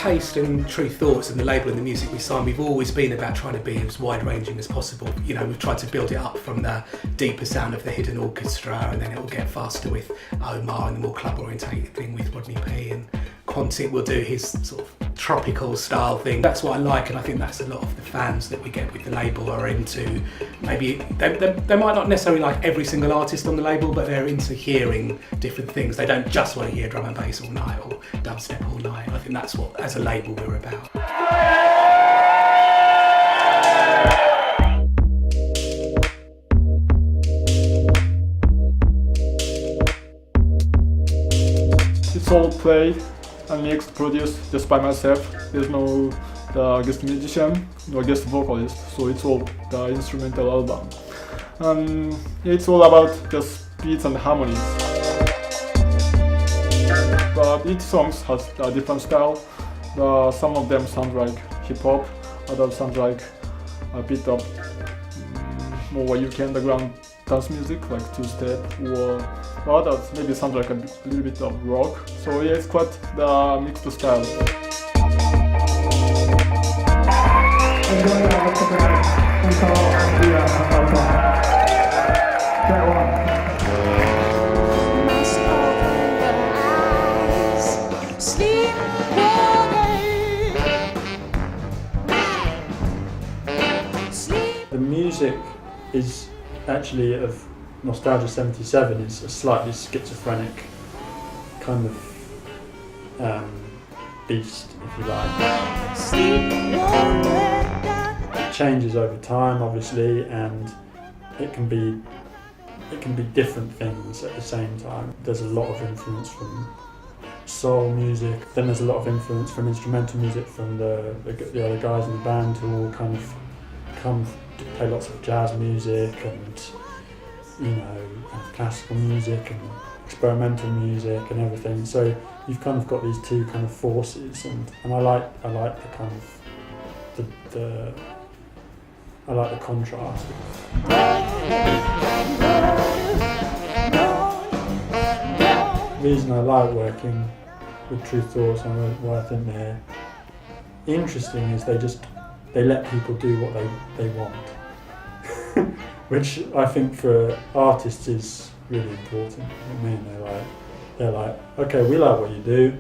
taste and TruThoughts and the label and the music we sign, we've always been about trying to be as wide-ranging as possible. You know, we've tried to build it up from the deeper sound of the hidden orchestra, and then it'll get faster with Omar, and the more club-orientated thing with Rodney P, and Quantic will do his sort of tropical style thing. That's what I like, and I think that's a lot of the fans that we get with the label are into. Maybe they might not necessarily like every single artist on the label, but they're into hearing different things. They don't just want to hear drum and bass all night or dubstep all night. I think that's what, as a label, we're about. It's all played and mixed, produced just by myself. There's no guest musician, no guest vocalist, so it's all the instrumental album. It's all about just beats and harmonies. But each song has a different style. Some of them sound like hip hop, others sound like a bit of more UK underground dance music, like two-step, or others maybe sound like a little bit of rock. So yeah, it's quite the mixed style. The music is actually of Nostalgia 77 is a slightly schizophrenic kind of beast, if you like. It changes over time, obviously, and it can be different things at the same time. There's a lot of influence from soul music, then there's a lot of influence from instrumental music from the other guys in the band who all kind of come to play lots of jazz music and, you know, kind of classical music and experimental music and everything. So you've kind of got these two kind of forces, and I like the kind of I like the contrast. The reason I like working with TruThoughts and what I think they're interesting is they let people do what they want, which I think for artists is really important. I mean, they're like, okay, we like what you do.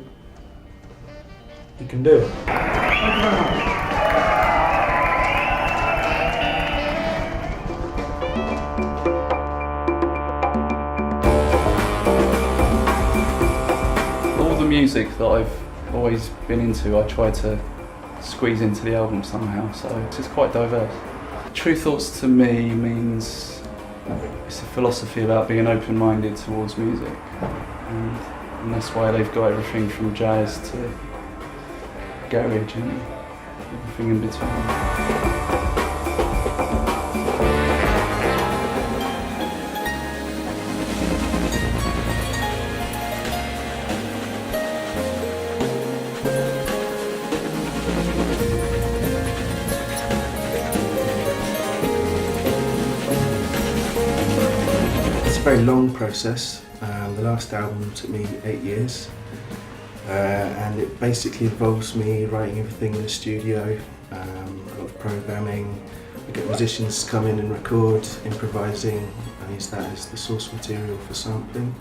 You can do it. Thank you very much. All the music that I've always been into, I try to squeeze into the album somehow, so it's just quite diverse. TruThoughts to me means it's a philosophy about being open-minded towards music, and that's why they've got everything from jazz to garage and everything in between. It's a very long process. The last album took me 8 years, and it basically involves me writing everything in the studio, a lot of programming. We get musicians come in and record, improvising. I use that as the source material for sampling,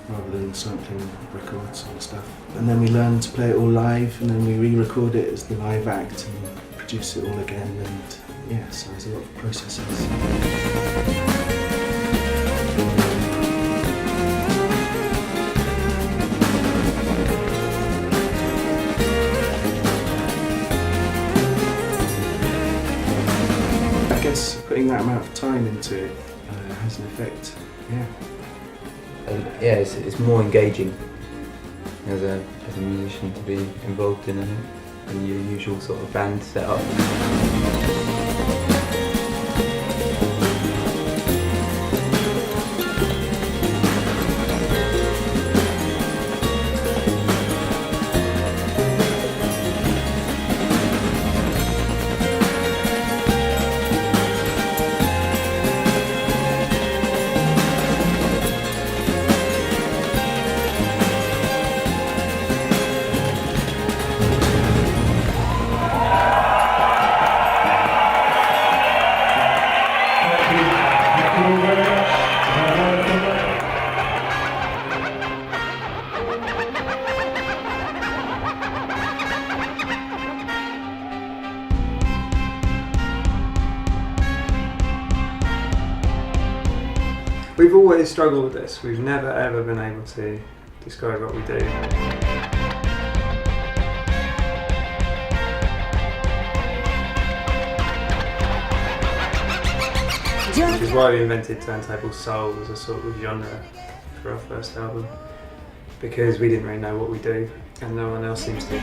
rather than sampling records and stuff. And then we learn to play it all live, and then we re-record it as the live act and produce it all again. And yeah, so there's a lot of processes. I guess putting that amount of time into it has an effect, yeah. Yeah, it's more engaging as a musician to be involved in it than your usual sort of band setup. We've always struggled with this. We've never ever been able to describe what we do. Which is why we invented turntable soul as a sort of genre for our first album, because we didn't really know what we do and no one else seems to.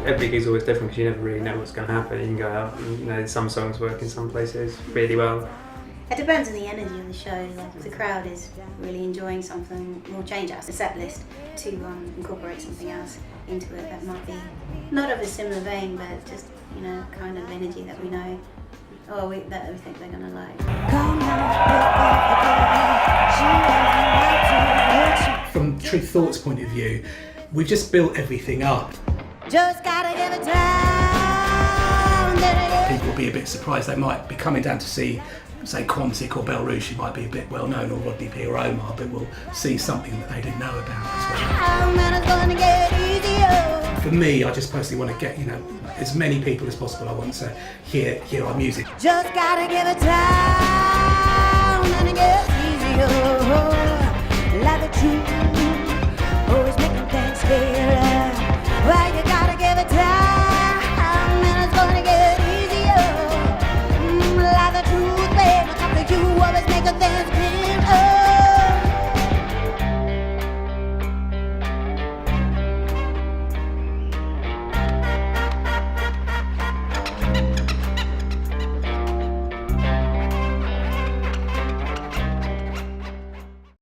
Every gig's always different because you never really know what's going to happen. You can go out and, you know, some songs work in some places really well. It depends on the energy of the show. Like if the crowd is really enjoying something, we'll change our set list to incorporate something else into it that might be not of a similar vein, but just, you know, kind of energy that we know, that we think they're gonna like. From TruThoughts' point of view, we've just built everything up. Just gotta give it time. People will be a bit surprised. They might be coming down to see, say, Quantic or Belleruche, who might be a bit well known, or Rodney P or Omar, but will see something that they didn't know about as well. For me, I just personally want to get, you know, as many people as possible. I want to hear our music. Just gotta give it time and it gets easier. Like the truth.